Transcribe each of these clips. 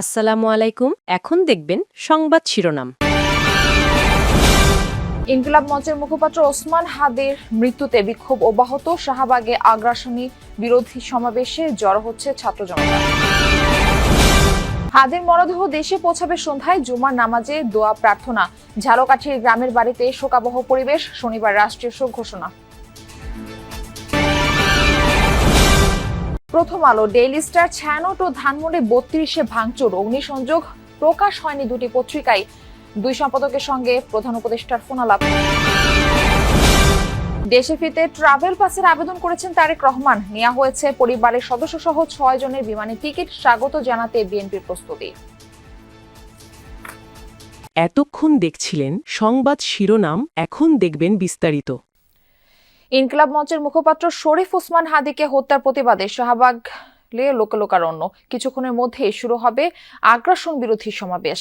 আসসালামু আলাইকুম। এখন দেখবেন সংবাদ শিরোনাম। ইনকিলাব মঞ্চের মুখপাত্র ওসমান হাদির মৃত্যুতে বিক্ষোভ অব্যাহত। শাহবাগে আগ্রাসনী বিরোধী সমাবেশে জড়ো হচ্ছে ছাত্র জনতা। হাদির মরদেহ দেশে পৌঁছাবে সন্ধ্যায়। জুমার নামাজে দোয়া প্রার্থনা। ঝালকাঠির গ্রামের বাড়িতে শোকাবহ পরিবেশ। শনিবার রাষ্ট্রীয় শোক ঘোষণা। প্রথম আলো, ডেইলি স্টার, ছায়ানট ও ধানমন্ডি ৩২-এ ভাঙচুর। অগ্নিসংযোগ প্রকাশ হয়নি দুটি পত্রিকায়। দুই সম্পাদকের সঙ্গে প্রধান উপদেষ্টার ফোনালাপ। দেশে ফিরতে ট্রাভেল পাসের আবেদন করেছেন তারেক রহমান। নেওয়া হয়েছে পরিবারের সদস্য সহ ৬ জনের বিমানে টিকিট। স্বাগত জানাতে বিএনপির প্রস্তুতি। এতক্ষণ দেখছিলেন সংবাদ শিরোনাম, এখন দেখবেন বিস্তারিত। ইনকিলাব মঞ্চের মুখপাত্র শরীফ ওসমান হাদিকে হত্যার প্রতিবাদে শাহবাগ লোকারণ্য। কিছুক্ষণের মধ্যেই শুরু হবে আগ্রাসন বিরোধী সমাবেশ।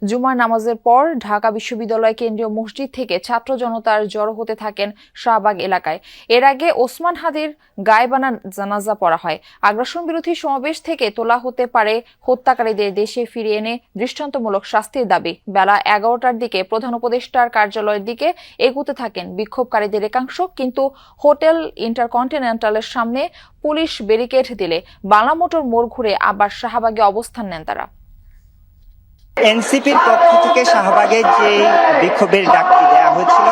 জুমার নামাজের পর ঢাকা বিশ্ববিদ্যালয় কেন্দ্রীয় মসজিদ থেকে ছাত্র জনতার জড়ো হতে থাকেন শাহবাগ এলাকায়। এর আগে ওসমান হাদির গায়েবানা জানাজা পড়া হয়। আগ্রাসন বিরোধী সমাবেশ থেকে তোলা হতে পারে হত্যাকারীদের দেশে ফিরিয়ে এনে দৃষ্টান্তমূলক শাস্তির দাবি। বেলা ১১টার দিকে প্রধান উপদেষ্টার কার্যালয়ের দিকে এগুতে থাকেন বিক্ষোভকারীদের একাংশ, কিন্তু হোটেল ইন্টারকন্টিনেন্টালের সামনে পুলিশ ব্যারিকেড দিলে বাংলা মোটর মোড় ঘুরে আবার শাহবাগে অবস্থান নেন তারা। এনসিপির পক্ষ থেকে শাহবাগে যে বিক্ষোভের ডাকটি দেওয়া হয়েছিল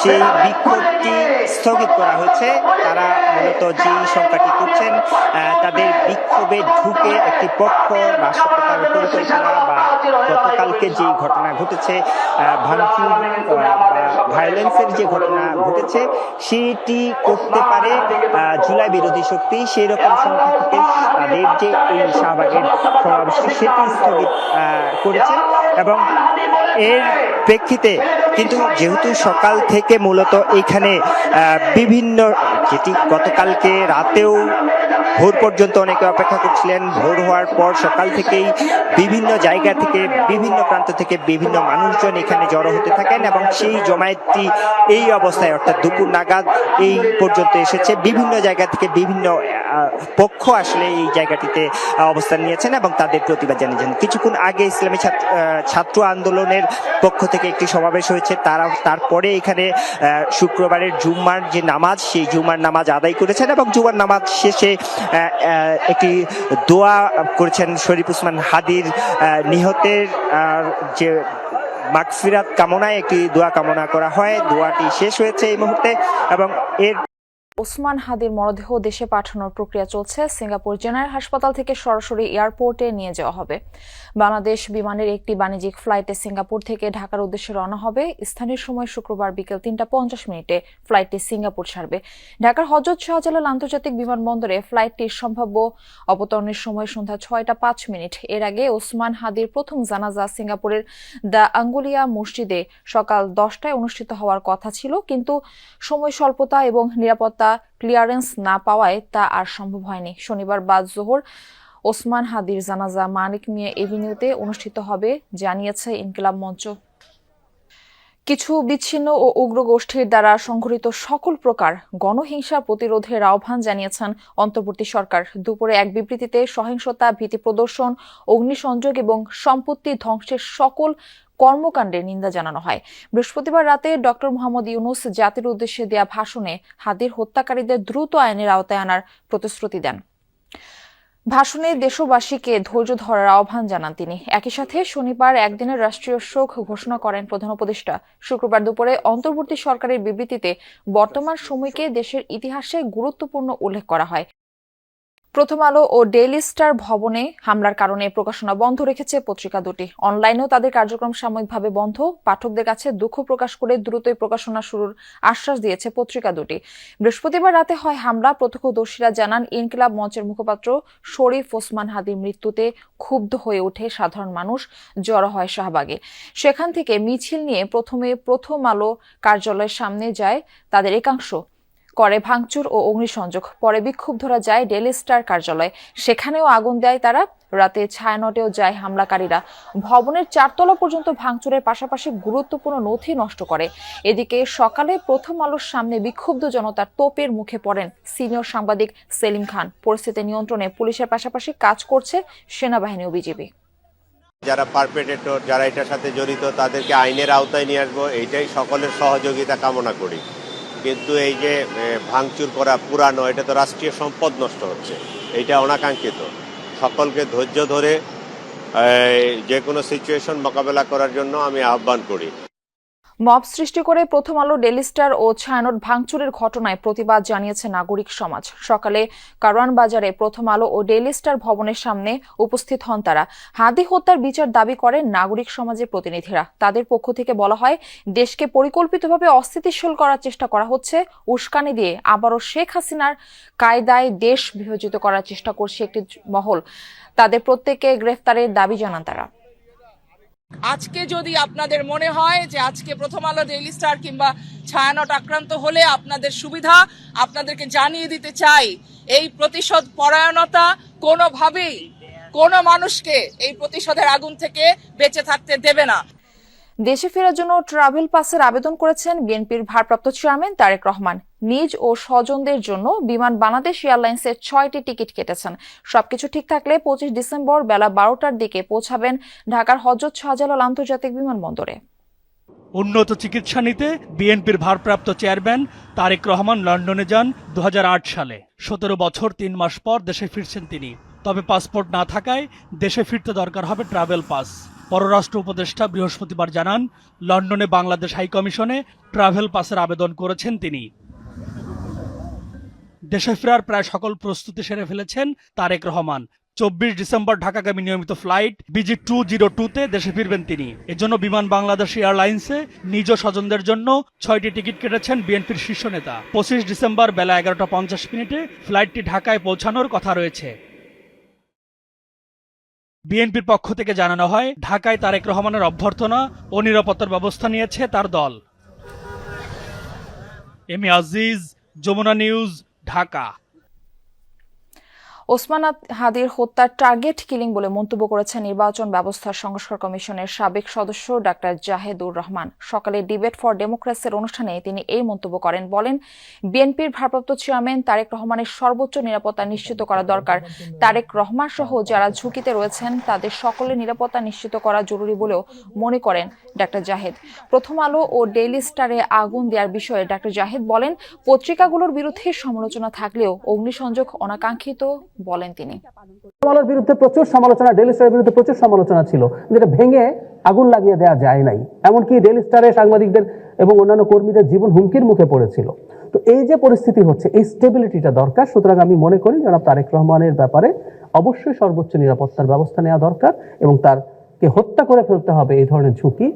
সেই বিক্ষোভটি স্থগিত করা হয়েছে। তারা মূলত যেই সংখ্যাটি করছেন তাদের বিক্ষোভে ঢুকে একটি পক্ষ নাশকতার পরিকল্পনা বা গতকালকে যে ঘটনা ঘটেছে, ভাঙচুর ভায়োলেন্সের যে ঘটনা ঘটেছে সেটি করতে পারে জুলাই বিরোধী শক্তি, সেই রকম সংখ্যা থেকে তাদের যে এই শাহবাগের সমাবেশটি সেটি স্থগিত করেছে। এবং এর প্রেক্ষিতে কিন্তু যেহেতু সকাল থেকে মূলত এখানে বিভিন্ন, যেটি গতকালকে রাতেও ভোর পর্যন্ত অনেকে অপেক্ষা করছিলেন, ভোর হওয়ার পর সকাল থেকেই বিভিন্ন জায়গা থেকে বিভিন্ন প্রান্ত থেকে বিভিন্ন মানুষজন এখানে জড়ো হতে থাকেন এবং সেই জমায়েতটি এই অবস্থায় অর্থাৎ দুপুর নাগাদ এই পর্যন্ত এসেছে। বিভিন্ন জায়গা থেকে বিভিন্ন পক্ষ আসলে এই জায়গাটিতে অবস্থান নিয়েছেন এবং তাদের প্রতিবাদ জানিয়েছেন। কিছুক্ষণ আগে ইসলামী ছাত্র আন্দোলনের পক্ষ থেকে একটি সমাবেশ হয়েছে। তারপরে এখানে শুক্রবারের জুম্মার যে নামাজ, সেই জুম্মার নামাজ আদায় করেছেন এবং জুম্মার নামাজ শেষে একটি দোয়া করেছেন শরীফ ওসমান হাদির নিহতের যে মাগফিরাত কামনায় একটি দোয়া কামনা করা হয়। দোয়াটি শেষ হয়েছে এই মুহূর্তে এবং এর ওসমান হাদির মরদেহ দেশে পাঠানোর প্রক্রিয়া চলছে। সিঙ্গাপুর জেনারেল হাসপাতাল থেকে সরাসরি এয়ারপোর্টে নিয়ে যাওয়া হবে। বাংলাদেশ বিমানের একটি বাণিজ্যিক ফ্লাইটে সিঙ্গাপুর থেকে ঢাকার উদ্দেশ্যে রওনা হবে। স্থানীয় সময় শুক্রবার বিকেল ৩টা ৫০ ফ্লাইটটি সিঙ্গাপুর ছাড়বে। ঢাকার হযরত শাহজালাল আন্তর্জাতিক বিমানবন্দরে ফ্লাইটটির সম্ভাব্য অবতরণের সময় সন্ধ্যা ৬টা ৫ এর আগে ওসমান হাদির প্রথম জানাজা সিঙ্গাপুরের দ্য আঙ্গুলিয়া মসজিদে সকাল ১০টায় অনুষ্ঠিত হওয়ার কথা ছিল, কিন্তু সময় স্বল্পতা এবং নিরাপত্তা ক্লিয়ারেন্স না পাওয়ায় তা আর সম্ভব হয়নি। শনিবার বাদ জোহর ওসমান হাদির জানাজা মানিক মিয়া এভিনিউতে অনুষ্ঠিত হবে, জানিয়েছে ইনকিলাব মঞ্চ। কিছু বিচ্ছিন্ন ও উগ্র গোষ্ঠীর দ্বারা সংঘটিত সকল প্রকার গণহিংসা প্রতিরোধের আহ্বান জানিয়েছেন অন্তর্বর্তী সরকার। দুপুরে এক বিবৃতিতে সহিংসতা, ভীতি প্রদর্শন, অগ্নিসংযোগ এবং সম্পত্তি ধ্বংসের সকল কর্মকাণ্ডের নিন্দা জানানো হয়। বৃহস্পতিবার রাতে ডক্টর মোহাম্মদ ইউনূস জাতির উদ্দেশ্যে দেয়া ভাষণে হাদির হত্যাকারীদের দ্রুত আইনের আওতায় আনার প্রতিশ্রুতি দেন। ভাষণে দেশবাসীকে ধৈর্য ধরার আহ্বান জানান তিনি। একই সাথে শনিবার একদিনের রাষ্ট্রীয় শোক ঘোষণা করেন প্রধান উপদেষ্টা। শুক্রবার দুপুরে অন্তর্বর্তী সরকারের বিবৃতিতে বর্তমান সময়কে দেশের ইতিহাসে গুরুত্বপূর্ণ উল্লেখ করা হয়। প্রথম আলো ও ডেইলি স্টার ভবনে হামলার কারণে প্রকাশনা বন্ধ রেখেছে পত্রিকা দুটি। অনলাইনেও তাদের কার্যক্রম সাময়িকভাবে বন্ধ। পাঠকদের কাছে দুঃখ প্রকাশ করে দ্রুতই প্রকাশনা শুরুর আশ্বাস দিয়েছে পত্রিকা দুটি। বৃহস্পতিবার রাতে হয় হামলা। প্রত্যক্ষদর্শীরা জানান, ইনকিলাব মঞ্চের মুখপাত্র শরীফ ওসমান হাদির মৃত্যুতে ক্ষুব্ধ হয়ে ওঠে সাধারণ মানুষ, জড়ো হয় শাহবাগে। সেখান থেকে মিছিল নিয়ে প্রথমে প্রথম আলো কার্যালয়ের সামনে যায় তাদের একাংশ, করে ভাঙচুর ও অগ্নিসংযোগ। পরে বিক্ষোভ ধরা যায় ডেইলি স্টার কার্যালয়ে, সেখানেও আগুন দেয় তারা। রাতে ছায়ানটেও যায় হামলাকারীরা। ভবনের ৪তলা পর্যন্ত ভাঙচুরের পাশাপাশি গুরুত্বপূর্ণ নথি নষ্ট করে। এদিকে সকালে প্রথম আলোর সামনে বিক্ষুব্ধ জনতার তোপের মুখে পড়েন সিনিয়র সাংবাদিক সেলিম খান। পরিস্থিতি নিয়ন্ত্রণে পুলিশের পাশাপাশি কাজ করছে সেনাবাহিনী ও বিজিবি। যারা পারপেট্রেটর, যারা এটার সাথে জড়িত, তাদেরকে আইনের আওতায় নিয়ে আসবো, এইটাই সকলের সহযোগিতা কামনা করি। কিন্তু এই যে ভাঙচুর করা, পুরানো, এটা তো রাষ্ট্রীয় সম্পদ নষ্ট হচ্ছে, এইটা অনাকাঙ্ক্ষিত। সকলকে ধৈর্য ধরে যে কোনো সিচুয়েশন মোকাবেলা করার জন্য আমি আহ্বান করি। মব সৃষ্টি করে প্রথম আলো, ডেইলি স্টার ও ছায়ানট ভাঙচুরের ঘটনায় প্রতিবাদ জানিয়েছে নাগরিক সমাজ। সকালে কারওয়ান বাজারে প্রথম আলো ও ডেইলি স্টার ভবনের সামনে উপস্থিত হন তারা। হাদি হত্যার বিচার দাবি করেন নাগরিক সমাজের প্রতিনিধিরা। তাদের পক্ষ থেকে বলা হয়, দেশকে পরিকল্পিতভাবে অস্থিতিশীল করার চেষ্টা করা হচ্ছে। উস্কানি দিয়ে আবারও শেখ হাসিনার কায়দায় দেশ বিভাজিত করার চেষ্টা করছে একটি মহল। তাদের প্রত্যেককে গ্রেফতারের দাবি জানান তারা। আজকে যদি আপনাদের মনে হয় যে আজকে প্রথম আলো, ডেইলি স্টার কিংবা ছায়ানট আক্রান্ত হলে আপনাদের সুবিধা, আপনাদেরকে জানিয়ে দিতে চাই, এই প্রতিশোধ পরায়ণতা কোনোভাবেই কোনো মানুষকে এই প্রতিশোধের আগুন থেকে বেঁচে থাকতে দেবে না। দেশে ফেরার জন্য ট্রাভেল পাসের আবেদন করেছেন বিএনপির ভারপ্রাপ্ত চেয়ারম্যান তারেক রহমান। নিজ ও স্বজনদের জন্য বিমান বাংলাদেশ এয়ারলাইন্সের 6টি টিকিট কেটেছেন। সবকিছু ঠিক থাকলে 25 ডিসেম্বর বেলা 12টার দিকে পৌঁছাবেন ঢাকার হযরত শাহজালাল আন্তর্জাতিক বিমানবন্দরে। উন্নত চিকিৎসা নিতে বিএনপির ভারপ্রাপ্ত চেয়ারম্যান তারেক রহমান লন্ডনে যান 2008 সালে। 17 বছর 3 মাস পর দেশে ফিরছেন তিনি। তবে পাসপোর্ট না থাকায় দেশে ফিরতে দরকার হবে ট্রাভেল পাস। পররাষ্ট্র উপদেষ্টা বৃহস্পতিবার জানান, লন্ডনে বাংলাদেশ হাইকমিশনে ট্রাভেল পাসের আবেদন করেছেন তিনি। দেশে ফেরার প্রায় সকল প্রস্তুতি সেরে ফেলেছেন তারেক রহমান। 24 ডিসেম্বর ঢাকাগামী নিয়মিত ফ্লাইট BG 202-তে দেশে ফিরবেন তিনি। এজন্য বিমান বাংলাদেশ এয়ারলাইন্সে নিজ স্বজনদের জন্য 6টি টিকিট কেটেছেন বিএনপির শীর্ষ নেতা। 25 ডিসেম্বর বেলা 11টা 50 ফ্লাইটটি ঢাকায় পৌঁছানোর কথা রয়েছে। বিএনপির পক্ষ থেকে জানানো হয়, ঢাকায় তারেক রহমানের অভ্যর্থনা ও নিরাপত্তার ব্যবস্থা নিয়েছে তার দল। M A Aziz, Jamuna news, Dhaka. Osman হাদির হত্যার টার্গেট কিলিং বলে মন্তব্য করেছেন নির্বাচন ব্যবস্থার সংস্কার কমিশনের সাবেক সদস্য ডাক্তার জাহেদুর রহমান। সকালে ডিবেট ফর ডেমোক্রেসির অনুষ্ঠানে তিনি এই মন্তব্য করেন। বলেন, বিএনপির ভারপ্রাপ্ত চেয়ারম্যান তারেক রহমানের সর্বোচ্চ নিরাপত্তা নিশ্চিত করা দরকার। তারেক রহমান সহ যারা ঝুঁকিতে রয়েছেন তাদের সকলের নিরাপত্তা নিশ্চিত করা জরুরি বলেও মনে করেন ডাক্তার জাহেদ। প্রথম আলো ও ডেইলি স্টারে আগুন দেওয়ার বিষয়ে ডাক্তার জাহেদ বলেন, পত্রিকাগুলোর বিরুদ্ধে সমালোচনা থাকলেও অগ্নিসংযোগ অনাকাঙ্ক্ষিত বলেন তিনি। আলোর বিরুদ্ধে প্রচুর সমালোচনা, ডেইলি স্টারের বিরুদ্ধে প্রচুর সমালোচনা ছিল, যেটা ভেঙে আগুন লাগিয়ে দেওয়া যায় নাই। এমনকি ডেইলি স্টারে সাংবাদিকদের এবং অন্যান্য কর্মীদের জীবন হুমকির মুখে পড়েছিল। তো এই যে পরিস্থিতি হচ্ছে, এই স্টেবিলিটিটা দরকার। সুতরাং আমি মনে করি জনাব তারেক রহমানের ব্যাপারে অবশ্যই সর্বোচ্চ নিরাপত্তার ব্যবস্থা নেওয়া দরকার এবং তারকে হত্যা করে ফেলতে হবে এই ধরনের ঝুঁকি